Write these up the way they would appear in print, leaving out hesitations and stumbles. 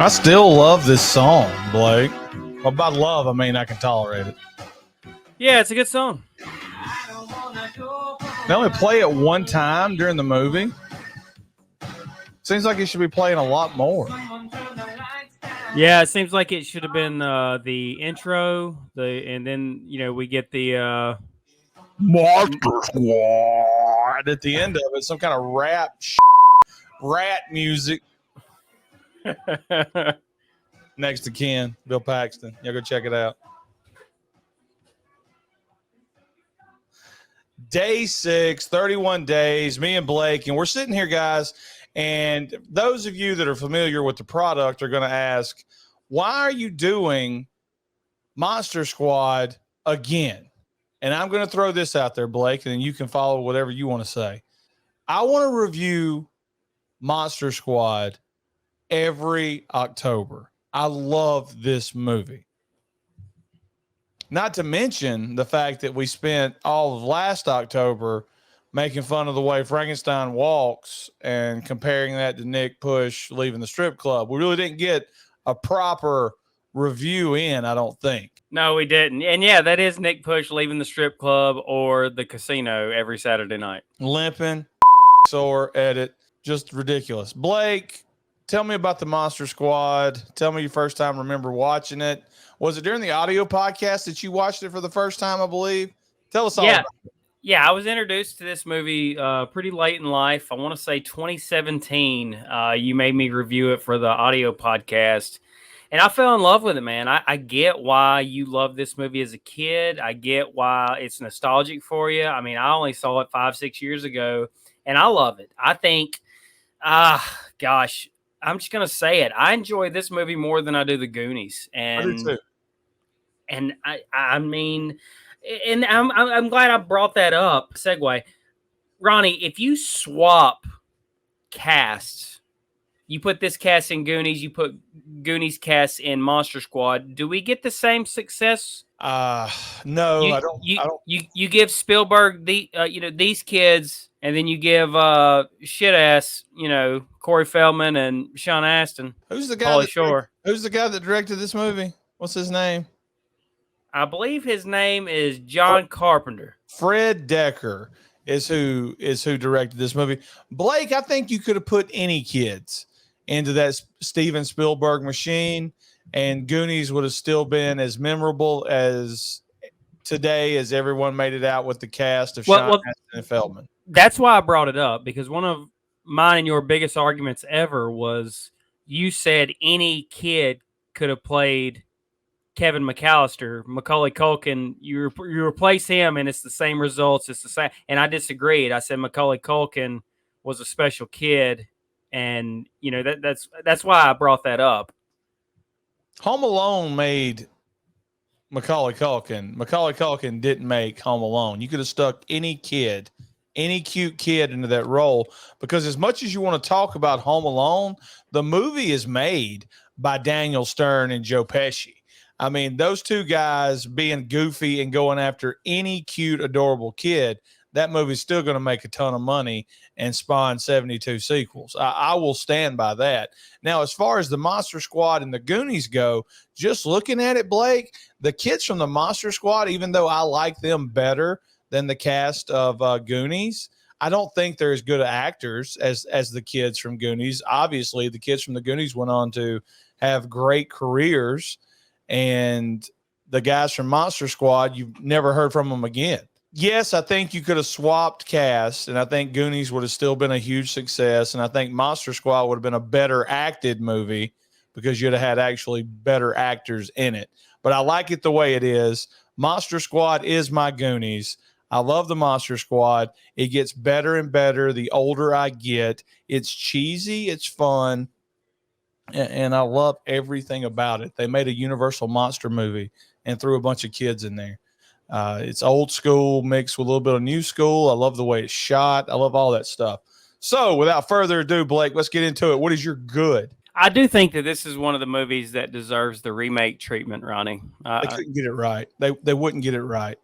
I still love this song, Blake. Well, by love, I mean I can tolerate it. Yeah, it's a good song. They only play it one time during the movie. Seems like it should be playing a lot more. Yeah, it seems like it should have been the intro, and then we get the Monster Squad at the end of it. Some kind of rat music. Next to Ken, Bill Paxton. Y'all go check it out. Day 6, 31 days, me and Blake, and we're sitting here, guys, and those of you that are familiar with the product are going to ask, why are you doing Monster Squad again? And I'm going to throw this out there, Blake, and then you can follow whatever you want to say. I want to review Monster Squad every October. I love this movie. Not to mention the fact that we spent all of last October making fun of the way Frankenstein walks and comparing that to Nick Push leaving the strip club. We really didn't get a proper review in, I don't think. No, we didn't. And yeah, that is Nick Push leaving the strip club or the casino every Saturday night. Limping, sore, edit, just ridiculous. Blake, tell me about the Monster Squad. Tell me your first time remember watching it. Was it during the audio podcast that you watched it for the first time, I believe? Tell us all about it. Yeah, I was introduced to this movie pretty late in life. I want to say 2017. You made me review it for the audio podcast. And I fell in love with it, man. I get why you love this movie as a kid. I get why it's nostalgic for you. I mean, I only saw it 5-6 years ago, and I love it. I think, gosh, I'm just going to say it. I enjoy this movie more than I do The Goonies. And, I do too. And I mean, and I'm glad I brought that up. Segue. Ronnie, if you swap casts, you put this cast in Goonies, you put Goonies cast in Monster Squad, do we get the same success? No, I don't. You give Spielberg these kids, and then you give shit ass Corey Feldman and Sean Astin. Who's the guy? Who's the guy that directed this movie? What's his name? I believe his name is John Carpenter. Fred Decker is who directed this movie. Blake, I think you could have put any kids into that Steven Spielberg machine, and Goonies would have still been as memorable as today as everyone made it out with the cast of Sean Astin and Feldman. That's why I brought it up, because one of mine and your biggest arguments ever was you said any kid could have played Kevin McAllister, Macaulay Culkin. You replace him, and it's the same results. It's the same, and I disagreed. I said Macaulay Culkin was a special kid, and that's why I brought that up. Home Alone made Macaulay Culkin. Macaulay Culkin didn't make Home Alone. You could have stuck any cute kid into that role, because as much as you want to talk about Home Alone, the movie is made by Daniel Stern and Joe Pesci. I mean, those two guys being goofy and going after any cute, adorable kid, that movie's still going to make a ton of money and spawn 72 sequels. I will stand by that. Now, as far as the Monster Squad and the Goonies go, just looking at it, Blake, the kids from the Monster Squad, even though I like them better than the cast of Goonies, I don't think they're as good actors as the kids from Goonies. Obviously, the kids from the Goonies went on to have great careers, and the guys from Monster Squad, you've never heard from them again. Yes, I think you could have swapped cast, and I think Goonies would have still been a huge success, and I think Monster Squad would have been a better acted movie because you'd have had actually better actors in it. But I like it the way it is. Monster Squad is my Goonies. I love the Monster Squad. It gets better and better the older I get. It's cheesy. It's fun. And I love everything about it. They made a Universal monster movie and threw a bunch of kids in there. It's old school mixed with a little bit of new school. I love the way it's shot. I love all that stuff. So without further ado, Blake, let's get into it. What is your good? I do think that this is one of the movies that deserves the remake treatment, Ronnie. They couldn't get it right. They wouldn't get it right.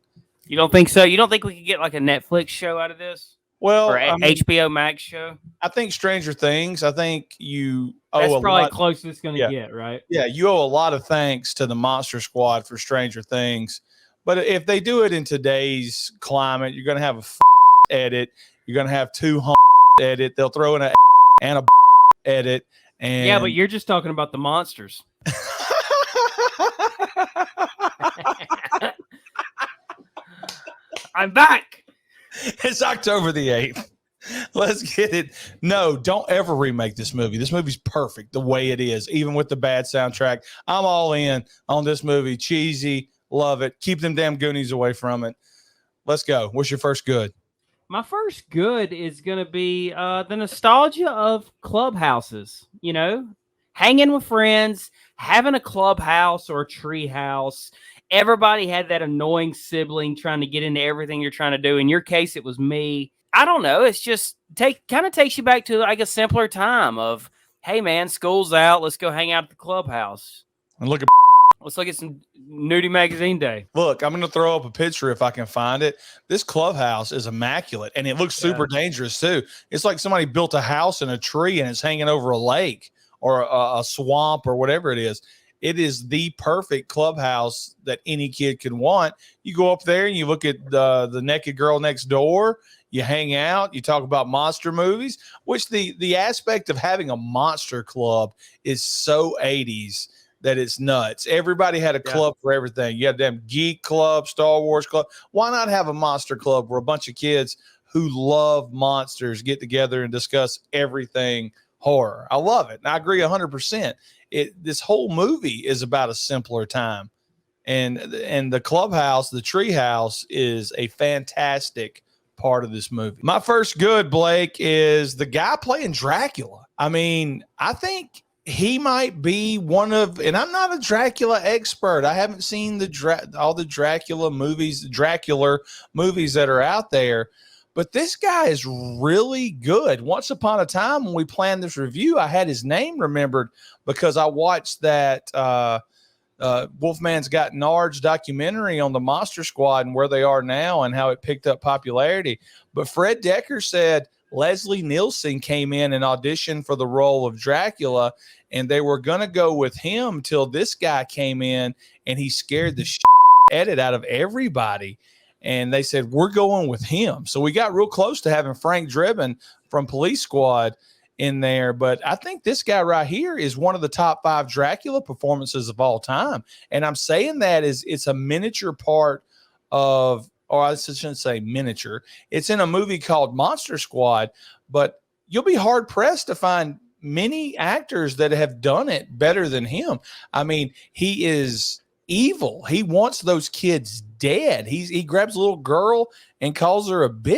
You don't think so? You don't think we could get like a Netflix show out of this? Well, or I mean, HBO Max show. I think Stranger Things. I think you That's owe a probably lot. close it's going to Yeah. get, right? Yeah, you owe a lot of thanks to the Monster Squad for Stranger Things. But if they do it in today's climate, you're going to have a edit. You're going to have two edit. They'll throw in and a edit. And Yeah, but you're just talking about the monsters. I'm back. It's October the 8th. Let's get it. No, don't ever remake this movie. This movie's perfect the way it is, even with the bad soundtrack. I'm all in on this movie. Cheesy, love it. Keep them damn Goonies away from it. Let's go. What's your first good? My first good is going to be the nostalgia of clubhouses, you know, hanging with friends, having a clubhouse or a tree house. Everybody had that annoying sibling trying to get into everything you're trying to do. In your case, it was me. I don't know. It's just kind of takes you back to like a simpler time of, hey, man, school's out. Let's go hang out at the clubhouse. And look at Let's look at some Nudie Magazine Day. Look, I'm going to throw up a picture if I can find it. This clubhouse is immaculate, and it looks super dangerous, too. It's like somebody built a house in a tree, and it's hanging over a lake or a swamp or whatever it is. It is the perfect clubhouse that any kid could want. You go up there and you look at the naked girl next door. You hang out. You talk about monster movies, which the aspect of having a monster club is so 80s. That it's nuts. Everybody had a club for everything. You had them geek club, Star Wars club. Why not have a monster club where a bunch of kids who love monsters get together and discuss everything horror? I love it. And I agree 100%. This whole movie is about a simpler time. And the clubhouse, the tree house is a fantastic part of this movie. My first good, Blake, is the guy playing Dracula. I mean, I think he might be one of, and I'm not a Dracula expert. I haven't seen all the Dracula movies that are out there, but this guy is really good. Once upon a time when we planned this review, I had his name remembered because I watched that Wolfman's Got Nards documentary on the Monster Squad and where they are now and how it picked up popularity. But Fred Dekker said Leslie Nielsen came in and auditioned for the role of Dracula, and they were going to go with him till this guy came in and he scared the edit out of everybody. And they said, we're going with him. So we got real close to having Frank Drebin from Police Squad in there. But I think this guy right here is one of the top 5 Dracula performances of all time. And I'm saying that it's a miniature part of, or I shouldn't say miniature. It's in a movie called Monster Squad, but you'll be hard pressed to find many actors that have done it better than him. I mean, he is evil. He wants those kids dead. He grabs a little girl and calls her a bitch.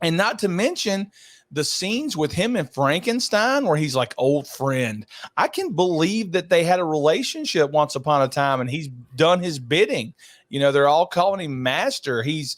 And not to mention the scenes with him and Frankenstein where he's like old friend. I can believe that they had a relationship once upon a time and he's done his bidding. You know, they're all calling him master. He's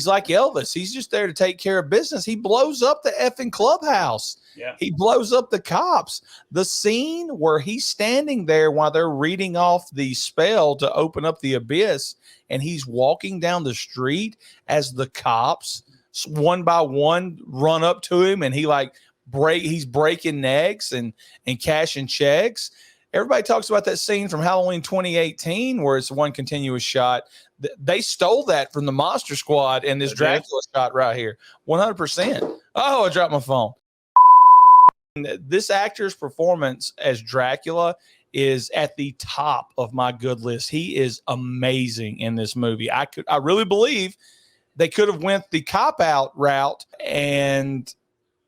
like Elvis. He's just there to take care of business. He blows up the effing clubhouse. Yeah. He blows up the cops. The scene where he's standing there while they're reading off the spell to open up the abyss, and he's walking down the street as the cops one by one run up to him, and he's breaking necks and cashing checks. Everybody talks about that scene from Halloween 2018 where it's one continuous shot. They stole that from the Monster Squad and this Dracula shot right here. 100%. Oh, I dropped my phone. This actor's performance as Dracula is at the top of my good list. He is amazing in this movie. I really believe they could have went the cop-out route and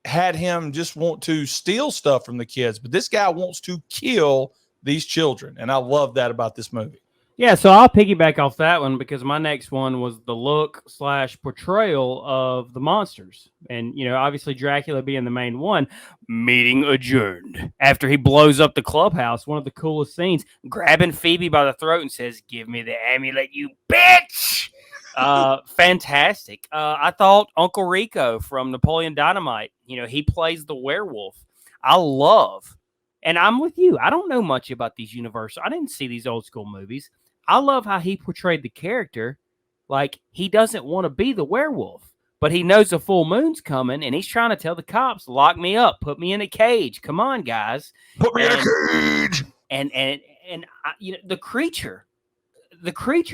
had him just want to steal stuff from the kids. But this guy wants to kill these children, and I love that about this movie. Yeah, so I'll piggyback off that one because my next one was the look / portrayal of the monsters. And, you know, obviously Dracula being the main one. Meeting adjourned. After he blows up the clubhouse, one of the coolest scenes, grabbing Phoebe by the throat and says, "Give me the amulet, you bitch!" Fantastic. I thought Uncle Rico from Napoleon Dynamite, you know, he plays the werewolf. I love, and I'm with you, I don't know much about these Universal. I didn't see these old school movies. I love how he portrayed the character like he doesn't want to be the werewolf, but he knows the full moon's coming, and he's trying to tell the cops, "Lock me up, put me in a cage. Come on, guys, Put me in a cage." And the creature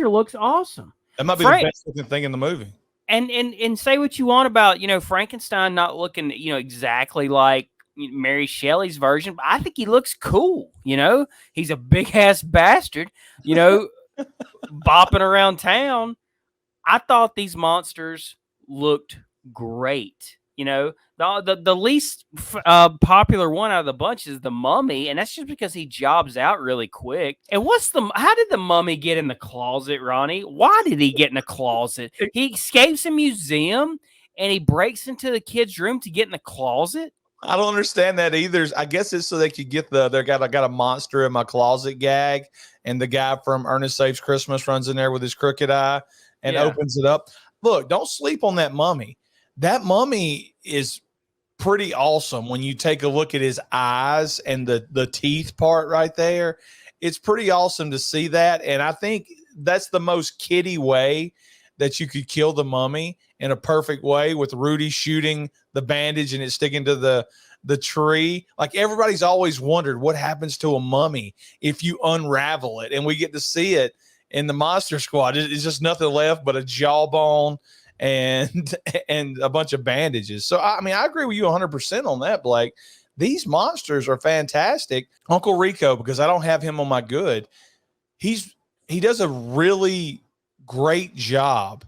looks awesome. That might be Frank- the best looking thing in the movie. And say what you want about Frankenstein not looking exactly like Mary Shelley's version, but I think he looks cool. He's a big ass bastard, bopping around town. I thought these monsters looked great. The least popular one out of the bunch is the Mummy, and that's just because he jobs out really quick. And how did the Mummy get in the closet, Ronnie? Why did he get in the closet? He escapes a museum and he breaks into the kid's room to get in the closet. I don't understand that either. I guess it's so they could get I got a monster in my closet gag, and the guy from Ernest Saves Christmas runs in there with his crooked eye and opens it up. Look, don't sleep on that mummy. That mummy is pretty awesome when you take a look at his eyes and the teeth part right there. It's pretty awesome to see that. And I think that's the most kiddie way that you could kill the mummy in a perfect way, with Rudy shooting the bandage and it sticking to the tree. Like, everybody's always wondered what happens to a mummy if you unravel it, and we get to see it in the Monster Squad. It's just nothing left but a jawbone and a bunch of bandages. So I mean, I agree with you 100% on that, Blake. These monsters are fantastic. Uncle Rico, because I don't have him on my good, he does a really great job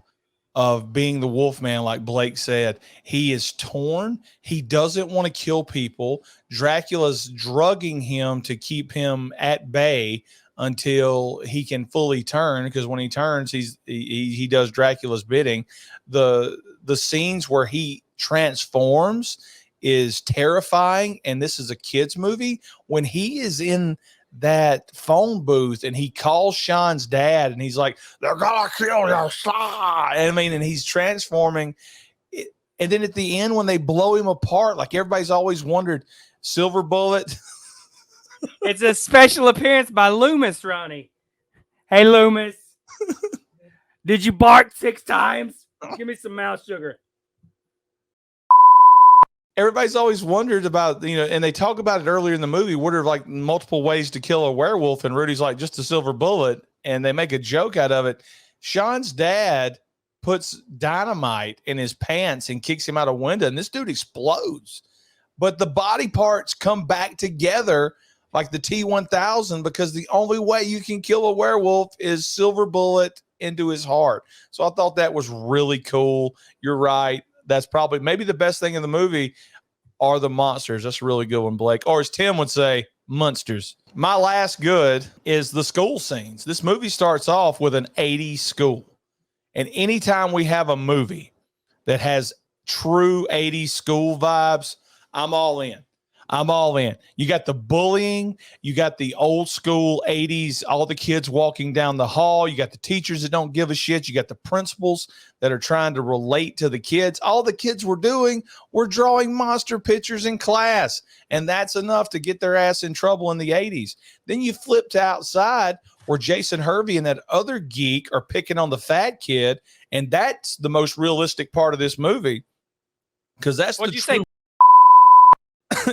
of being the Wolfman. Like Blake said, he is torn. He doesn't want to kill people. Dracula's drugging him to keep him at bay until he can fully turn, because when he turns, he does Dracula's bidding. The scenes where he transforms is terrifying, and this is a kids movie. When he is in that phone booth and he calls Sean's dad and he's like, "They're gonna kill your son." And he's transforming. And then at the end, when they blow him apart, like everybody's always wondered, Silver Bullet. It's a special appearance by Loomis, Ronnie. Hey, Loomis. Did you bark 6 times? Give me some mouse sugar. Everybody's always wondered about, and they talk about it earlier in the movie. What are like multiple ways to kill a werewolf? And Rudy's like, just a silver bullet. And they make a joke out of it. Sean's dad puts dynamite in his pants and kicks him out a window, and this dude explodes. But the body parts come back together like the T-1000, because the only way you can kill a werewolf is silver bullet into his heart. So I thought that was really cool. You're right. That's probably maybe the best thing in the movie are the monsters. That's a really good one, Blake. Or as Tim would say, monsters. My last good is the school scenes. This movie starts off with an 80s school. And anytime we have a movie that has true 80s school vibes, I'm all in. I'm all in. You got the bullying. You got the old school 80s, all the kids walking down the hall. You got the teachers that don't give a shit. You got the principals that are trying to relate to the kids. All the kids were doing were drawing monster pictures in class. And that's enough to get their ass in trouble in the 80s. Then you flip to outside where Jason Hervey and that other geek are picking on the fat kid. And that's the most realistic part of this movie. Because that's What'd the you say?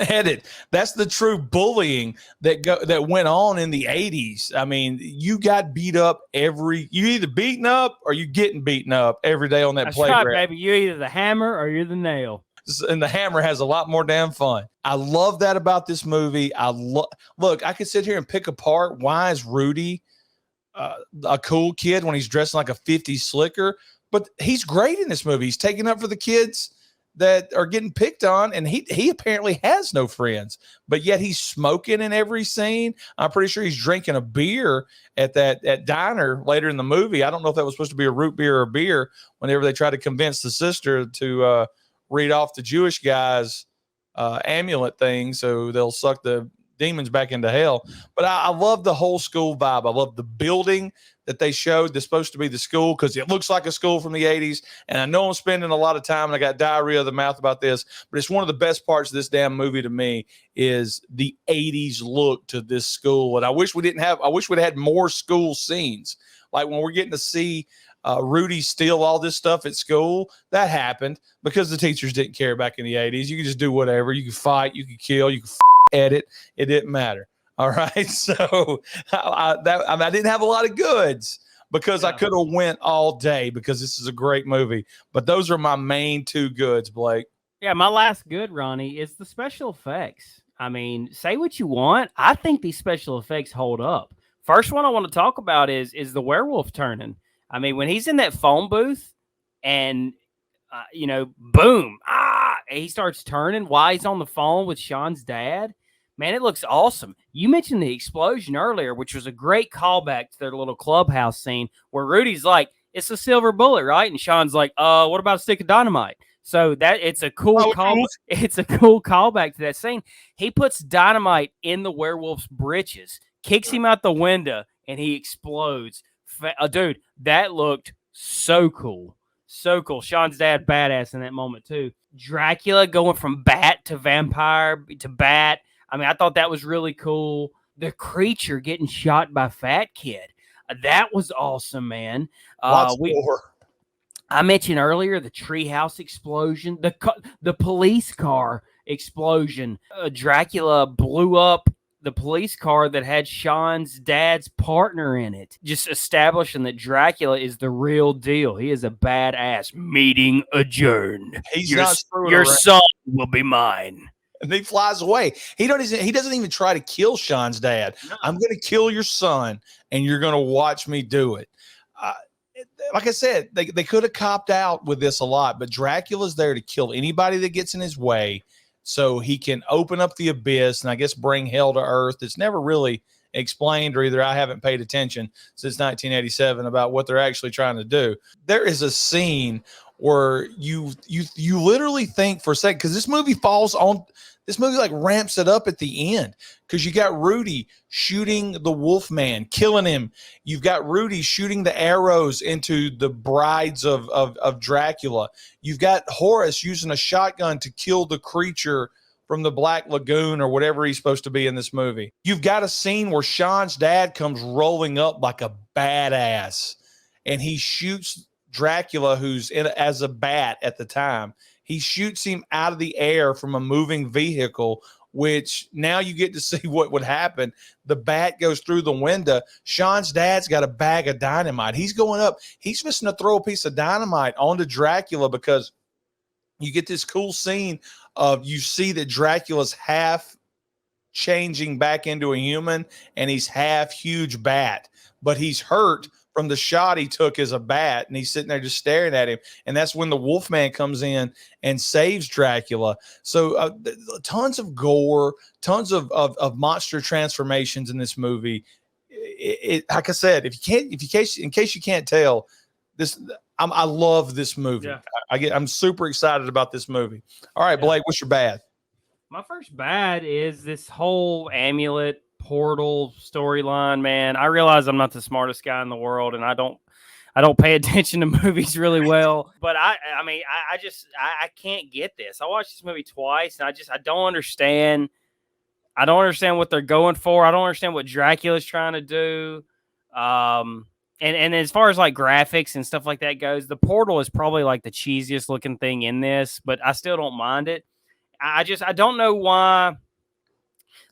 Edit. That's the true bullying that went on in the 80s. I mean, you got beat up you either beaten up or you getting beaten up every day on that That's playground. right, baby. You're either the hammer or you're the nail. And the hammer has a lot more damn fun. I love that about this movie. Look, I could sit here and pick apart why is Rudy a cool kid when he's dressing like a 50s slicker, but he's great in this movie. He's taking up for the kids that are getting picked on, and he apparently has no friends, but yet he's smoking in every scene. I'm pretty sure he's drinking a beer at that diner later in the movie. I don't know if that was supposed to be a root beer or a beer whenever they try to convince the sister to read off the Jewish guy's amulet thing so they'll suck the demons back into hell. But I love the whole school vibe. I love the building that they showed that's supposed to be the school, because it looks like a school from the 80s. And I know I'm spending a lot of time and I got diarrhea of the mouth about this, but it's one of the best parts of this damn movie to me is the 80s look to this school. And I wish we'd had more school scenes. Like when we're getting to see Rudy steal all this stuff at school. That happened because the teachers didn't care back in the 80s. You could just do whatever. You could fight, you could kill, you could edit. It didn't matter. All right. So I didn't have a lot of goods because I could have went all day because this is a great movie. But those are my main two goods, Blake. Yeah, my last good, Ronnie, is the special effects. I mean, say what you want. I think these special effects hold up. First one I want to talk about is the werewolf turning. I mean, when he's in that phone booth and, boom, he starts turning while he's on the phone with Sean's dad. Man, it looks awesome. You mentioned the explosion earlier, which was a great callback to their little clubhouse scene where Rudy's like, it's a silver bullet, right? And Sean's like, what about a stick of dynamite? So that it's a cool call. It's a cool callback to that scene. He puts dynamite in the werewolf's britches, kicks him out the window, and he explodes. Dude, that looked so cool. So cool. Sean's dad, badass in that moment, too. Dracula going from bat to vampire to bat. I mean, I thought that was really cool. The creature getting shot by Fat Kid. That was awesome, man. Lots more. I mentioned earlier the treehouse explosion, the police car explosion. Dracula blew up the police car that had Sean's dad's partner in it, just establishing that Dracula is the real deal. He is a badass. Meeting adjourned. Your son will be mine. And he flies away. He doesn't even try to kill Sean's dad. No. I'm going to kill your son, and you're going to watch me do it. Like I said, they could have copped out with this a lot, but Dracula's there to kill anybody that gets in his way so he can open up the abyss and I guess bring hell to earth. It's never really explained, or either I haven't paid attention since 1987 about what they're actually trying to do. There is a scene where you literally think for a second, because this movie like ramps it up at the end, because you got Rudy shooting the Wolfman, killing him. You've got Rudy shooting the arrows into the brides of Dracula. You've got Horace using a shotgun to kill the creature from the Black Lagoon or whatever he's supposed to be in this movie. You've got a scene where Sean's dad comes rolling up like a badass, and he shoots Dracula, who's in as a bat at the time. He shoots him out of the air from a moving vehicle, which now you get to see what would happen. The bat goes through the window. Sean's dad's got a bag of dynamite. He's going up. He's missing to throw a piece of dynamite onto Dracula, because you get this cool scene of, you see that Dracula's half changing back into a human and he's half huge bat, but he's hurt from the shot he took as a bat, and he's sitting there just staring at him. And that's when the Wolfman comes in and saves Dracula. So tons of gore, tons of monster transformations in this movie. Like I said, in case you can't tell, I love this movie. Yeah. I'm super excited about this movie. All right, Blake, what's your bad? My first bad is this whole amulet portal storyline, man. I realize I'm not the smartest guy in the world, and I don't pay attention to movies really well. But I can't get this. I watched this movie twice, and I don't understand. I don't understand what they're going for. I don't understand what Dracula's trying to do. And as far as like graphics and stuff like that goes, the portal is probably like the cheesiest looking thing in this, but I still don't mind it. I don't know why.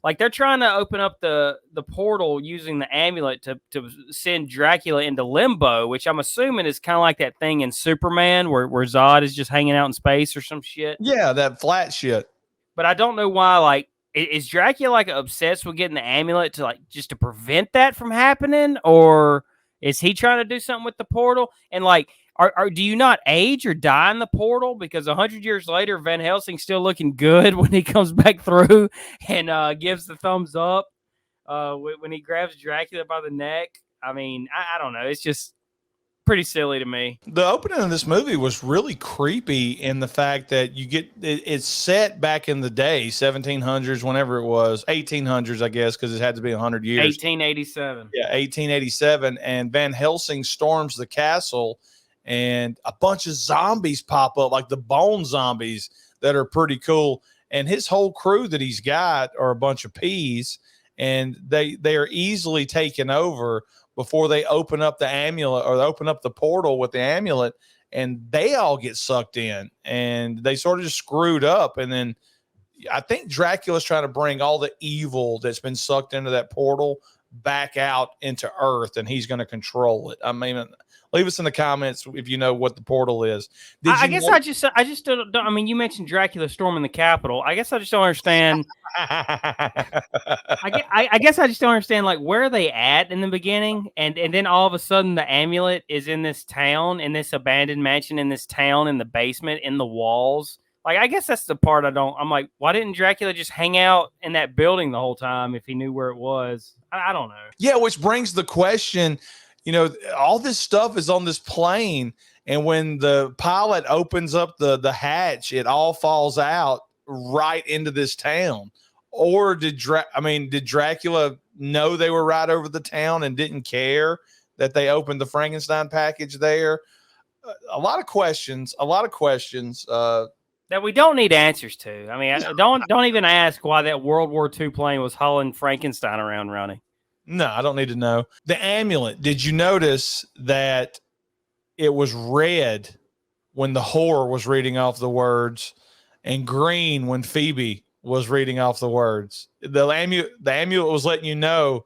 Like, they're trying to open up the portal using the amulet to send Dracula into limbo, which I'm assuming is kind of like that thing in Superman where Zod is just hanging out in space or some shit. Yeah, that flat shit. But I don't know why, like, is Dracula like obsessed with getting the amulet to like just to prevent that from happening? Or is he trying to do something with the portal? And like, do you not age or die in the portal? Because 100 years later, Van Helsing's still looking good when he comes back through and gives the thumbs up when he grabs Dracula by the neck. I mean, I don't know. It's just pretty silly to me. The opening of this movie was really creepy in the fact that it's set back in the day, 1700s, whenever it was, 1800s, I guess, because it had to be 100 years. 1887. Yeah, 1887. And Van Helsing storms the castle, and a bunch of zombies pop up, like the bone zombies that are pretty cool. And his whole crew that he's got are a bunch of peas. and they are easily taken over before they open up the amulet or they open up the portal with the amulet, and they all get sucked in and they sort of just screwed up. And then I think Dracula's trying to bring all the evil that's been sucked into that portal back out into Earth, and he's going to control it. I mean, leave us in the comments if you know what the portal is. I just don't. I mean, you mentioned Dracula storming the Capitol. I guess I just don't understand. I guess I just don't understand, like, where are they at in the beginning, and then all of a sudden the amulet is in this town, in this abandoned mansion, in this town, in the basement, in the walls. Like, I guess that's the part I'm like, why didn't Dracula just hang out in that building the whole time if he knew where it was? I don't know. Yeah, which brings the question, all this stuff is on this plane, and when the pilot opens up the hatch, it all falls out right into this town. Or did Dracula know they were right over the town and didn't care that they opened the Frankenstein package there? A lot of questions. That we don't need answers to. I mean, don't even ask why that World War II plane was hauling Frankenstein around, Ronnie. No, I don't need to know. The amulet, did you notice that it was red when the whore was reading off the words and green when Phoebe was reading off the words? The amulet was letting you know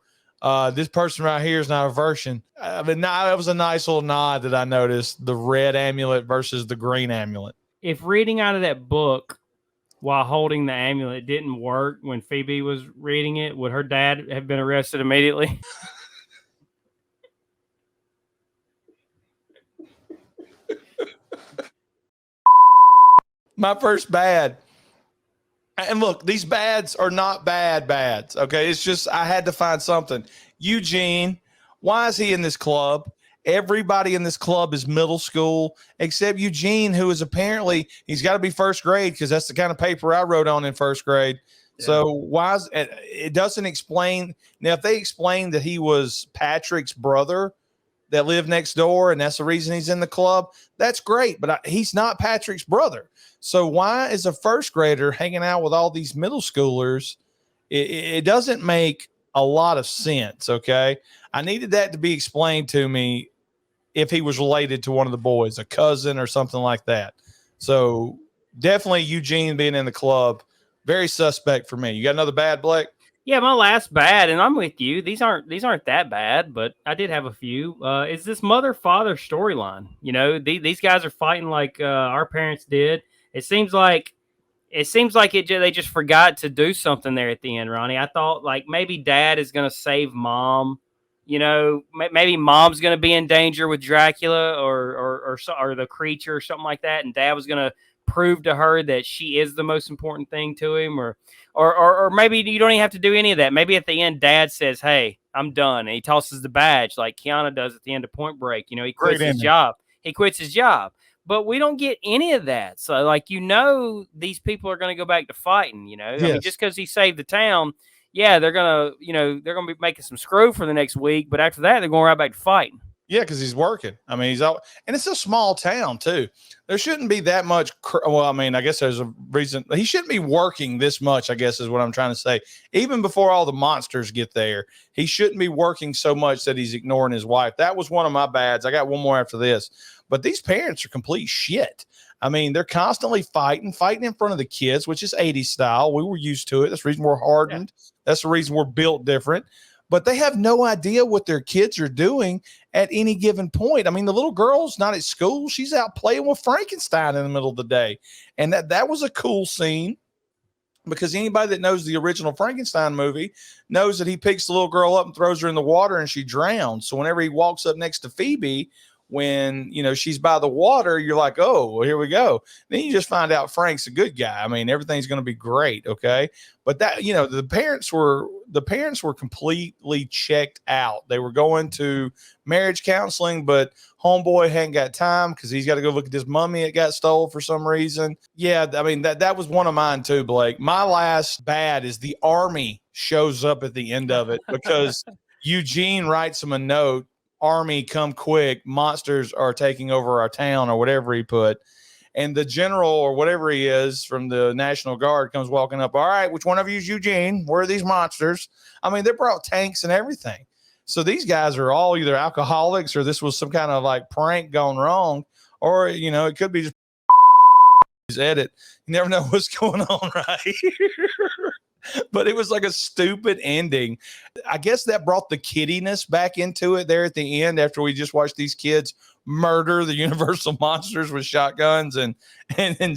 this person right here is not a version. That was a nice little nod that I noticed, the red amulet versus the green amulet. If reading out of that book while holding the amulet didn't work when Phoebe was reading it, would her dad have been arrested immediately? My first bad. And look, these bads are not bads. Okay. It's just, I had to find something. Eugene, why is he in this club? Everybody in this club is middle school except Eugene, who is apparently, he's got to be first grade because that's the kind of paper I wrote on in first grade. Yeah. So why is it doesn't explain. Now, if they explain that he was Patrick's brother that lived next door and that's the reason he's in the club, that's great. But he's not Patrick's brother. So why is a first grader hanging out with all these middle schoolers? It doesn't make a lot of sense. Okay. I needed that to be explained to me. If he was related to one of the boys, a cousin or something like that. So definitely Eugene being in the club, very suspect for me. You got another bad, Blake? Yeah, my last bad, and I'm with you. These aren't that bad, but I did have a few. Is this mother-father storyline? These guys are fighting like our parents did. It seems like they just forgot to do something there at the end, Ronnie. I thought like maybe dad is going to save mom. Maybe mom's going to be in danger with Dracula or the creature or something like that, and dad was going to prove to her that she is the most important thing to him, or maybe you don't even have to do any of that. Maybe at the end, dad says, "Hey, I'm done," and he tosses the badge like Keanu does at the end of Point Break. He quits his job. He quits his job, but we don't get any of that. So, like, these people are going to go back to fighting. Yes. I mean, just because he saved the town. Yeah, they're gonna be making some screw for the next week, but after that, they're going right back to fighting. Yeah, because he's working. I mean, and it's a small town too. There shouldn't be that much. Well, I mean, I guess there's a reason he shouldn't be working this much. I guess is what I'm trying to say. Even before all the monsters get there, he shouldn't be working so much that he's ignoring his wife. That was one of my bads. I got one more after this. But these parents are complete shit. I mean, they're constantly fighting in front of the kids, which is 80s style. We were used to it. That's the reason we're hardened. Yeah. That's the reason we're built different. But they have no idea what their kids are doing at any given point. I mean, the little girl's not at school. She's out playing with Frankenstein in the middle of the day. And that was a cool scene because anybody that knows the original Frankenstein movie knows that he picks the little girl up and throws her in the water and she drowns. So whenever he walks up next to Phoebe, when she's by the water, you're like, oh, well, here we go. Then you just find out Frank's a good guy. I mean, everything's going to be great. Okay. But that, the parents were completely checked out. They were going to marriage counseling, but homeboy hadn't got time because he's got to go look at this mummy that got stole for some reason. Yeah. I mean, that was one of mine too, Blake. My last bad is the army shows up at the end of it because Eugene writes him a note. Army, come quick. Monsters are taking over our town or whatever he put. And the general or whatever he is from the National Guard comes walking up. All right, which one of you is Eugene? Where are these monsters? I mean, they brought tanks and everything. So these guys are all either alcoholics or this was some kind of like prank gone wrong. Or, you know, it could be just his edit. You never know what's going on right but it was like a stupid ending. I guess that brought the kiddiness back into it there at the end after we just watched these kids murder the Universal monsters with shotguns and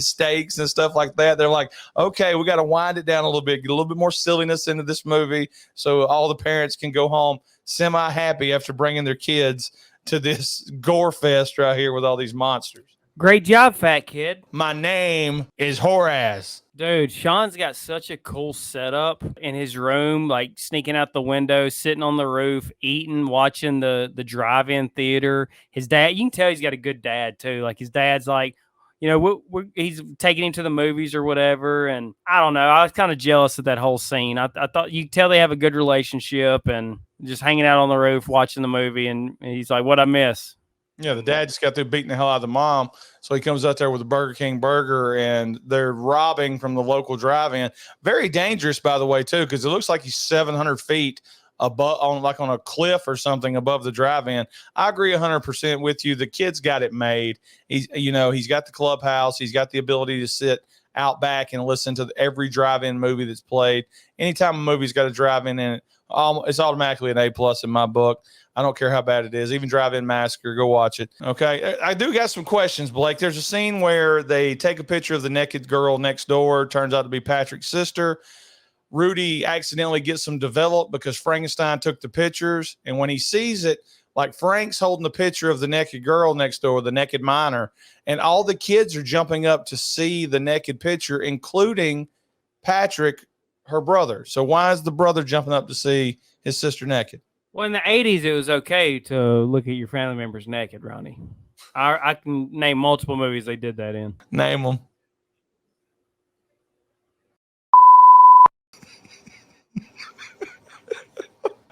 stakes and stuff like that. They're like, okay, we got to wind it down a little bit, get a little bit more silliness into this movie so all the parents can go home semi-happy after bringing their kids to this gore fest right here with all these monsters. Great job, fat kid. My name is Horaz. Dude, Sean's got such a cool setup in his room, like sneaking out the window, sitting on the roof, eating, watching the drive-in theater. His dad, you can tell he's got a good dad too. Like his dad's like, you know, he's taking him to the movies or whatever. And I don't know, I was kind of jealous of that whole scene. I thought you could tell they have a good relationship and just hanging out on the roof watching the movie. And he's like, what'd I miss? Yeah, the dad just got through beating the hell out of the mom. So he comes out there with a Burger King burger and they're robbing from the local drive-in. Very dangerous, by the way, too, because it looks like he's 700 feet above on a cliff or something above the drive-in. I agree 100% with you. The kid's got it made. He's got the clubhouse. He's got the ability to sit out back and listen to every drive-in movie that's played. Anytime a movie's got a drive-in in it, it's automatically an A+ in my book. I don't care how bad it is. Even Drive-In Massacre, go watch it. Okay, I do got some questions, Blake. There's a scene where they take a picture of the naked girl next door. Turns out to be Patrick's sister. Rudy accidentally gets them developed because Frankenstein took the pictures. And when he sees it, like Frank's holding the picture of the naked girl next door, the naked minor, and all the kids are jumping up to see the naked picture, including Patrick, her brother. So why is the brother jumping up to see his sister naked? Well, in the 80s, it was okay to look at your family members naked, Ronnie. I can name multiple movies they did that in. Name them.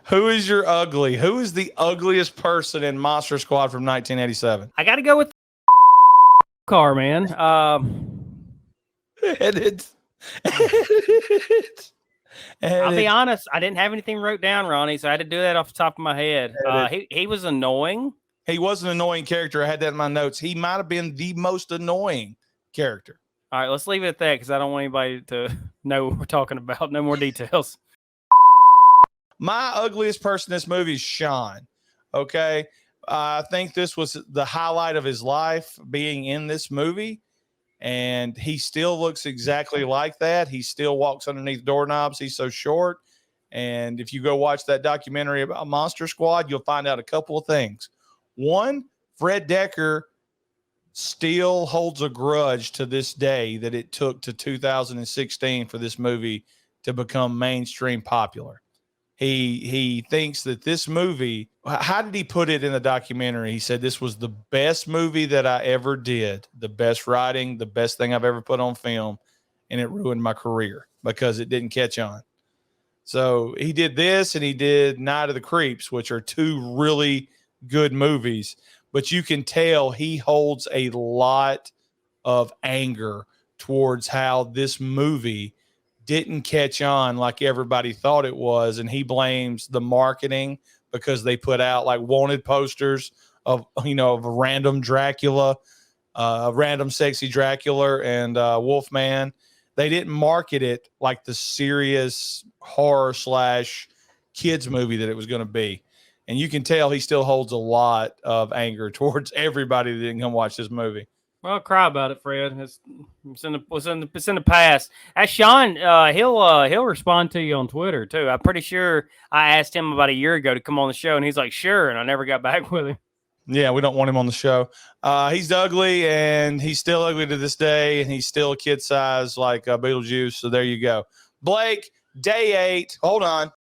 Who is your ugly? Who is the ugliest person in Monster Squad from 1987? I got to go with car, man. I'll be honest, I didn't have anything wrote down, Ronnie, so I had to do that off the top of my head. He was annoying. He was an annoying character. I had that in my notes. He might have been the most annoying character. All right, let's leave it at that because I don't want anybody to know what we're talking about. No more details. My ugliest person in this movie is Sean. Okay. I think this was the highlight of his life being in this movie. And he still looks exactly like that. He still walks underneath doorknobs. He's so short. And if you go watch that documentary about Monster Squad, you'll find out a couple of things. One, Fred Decker still holds a grudge to this day that it took to 2016 for this movie to become mainstream popular. He thinks that this movie, how did he put it in the documentary? He said this was the best movie that I ever did, the best writing, the best thing I've ever put on film, and it ruined my career because it didn't catch on. So he did this and he did Night of the Creeps, which are two really good movies, but you can tell he holds a lot of anger towards how this movie didn't catch on like everybody thought it was. And he blames the marketing because they put out like wanted posters of a random Dracula, a random sexy Dracula and Wolfman. They didn't market it like the serious horror / kids movie that it was going to be. And you can tell he still holds a lot of anger towards everybody that didn't come watch this movie. Well, cry about it, Fred. It's in the past. As Sean, he'll respond to you on Twitter too. I'm pretty sure I asked him about a year ago to come on the show, and he's like, "Sure," and I never got back with him. Yeah, we don't want him on the show. He's ugly, and he's still ugly to this day, and he's still a kid size like Beetlejuice. So there you go, Blake. Day 8. Hold on.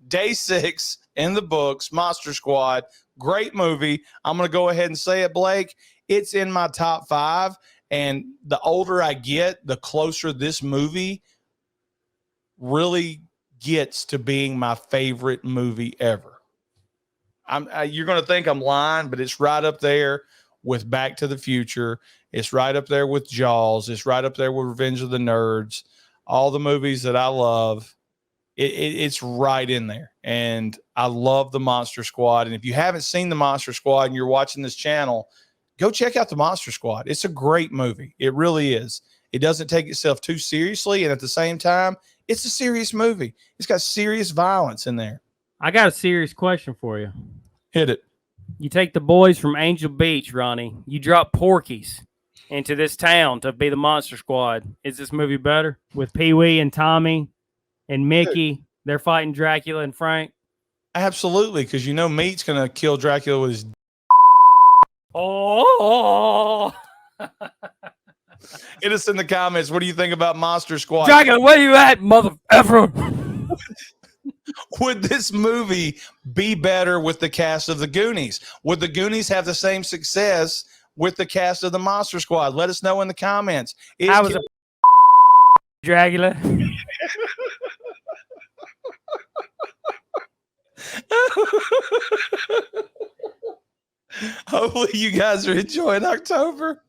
Day 6 in the books. Monster Squad. Great movie. I'm gonna go ahead and say it, Blake. It's in my top 5, and the older I get, the closer this movie really gets to being my favorite movie ever. You're going to think I'm lying, but it's right up there with Back to the Future. It's right up there with Jaws. It's right up there with Revenge of the Nerds. All the movies that I love, it's right in there. And I love the Monster Squad. And if you haven't seen the Monster Squad and you're watching this channel, go check out the Monster Squad. It's a great movie. It really is. It doesn't take itself too seriously. And at the same time, it's a serious movie. It's got serious violence in there. I got a serious question for you. Hit it. You take the boys from Angel Beach, Ronnie. You drop Porky's into this town to be the Monster Squad. Is this movie better? With Pee Wee and Tommy and Mickey, they're fighting Dracula and Frank. Absolutely, because you know Meat's going to kill Dracula with his... Oh! Hit us in the comments. What do you think about Monster Squad? Dracula, where you at, mother effer? Would this movie be better with the cast of the Goonies? Would the Goonies have the same success with the cast of the Monster Squad? Let us know in the comments. I was a Dracula. Hopefully you guys are enjoying October.